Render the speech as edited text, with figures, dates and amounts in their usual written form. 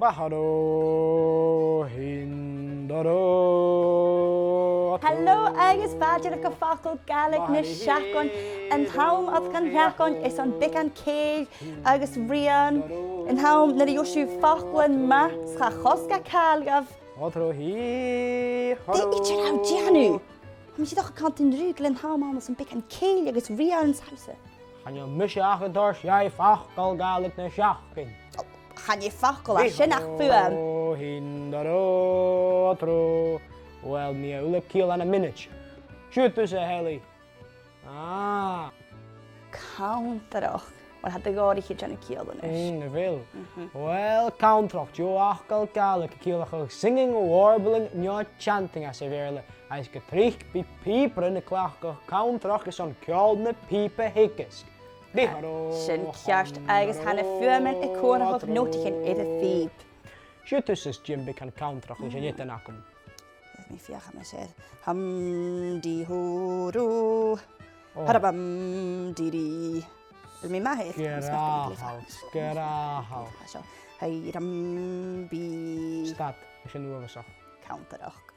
Bahado hindaro. Hello, agus fáidir go Facal Gàidhlig na seachán an thaim at Canntaireachd is an bic an céad agus rian an thaim na dheosú fachlan ma scha chosca cáilgah. Otro hí. Dé itir á deanú. Am si doch Canntaireachd len thaim amas an bic an céad agus rian sausa. Gaan je misseach dors jij Facal Gàidhlig na seachcin. Chan je Facal a sin ach fuam. Hindaro otro. Wel, mi ulip kiel aan een minute. Shoot tussen heli. Ah. Canntaireachd. Wel had de gárige Johnny Keelan is. Veel. Wel, Canntaireachd. Jo Facal Gàidhlig kiel singing, warbling, en chanting as verle. Hij is getricht bij pieper in de klacht. Canntaireachd is zo'n kjaldne piepe hikkes. Sin ceart agus hanna fuaman I cuairthach nótaigh iad a fíb. Shoot tussen Jim bic an Canntaireachd is niet een akkum. Mi fiach am said hum di horu harabam di mi mahet Gerahau. Hey ram bi Staat, is een nieuwe zaak. Canntaireachd.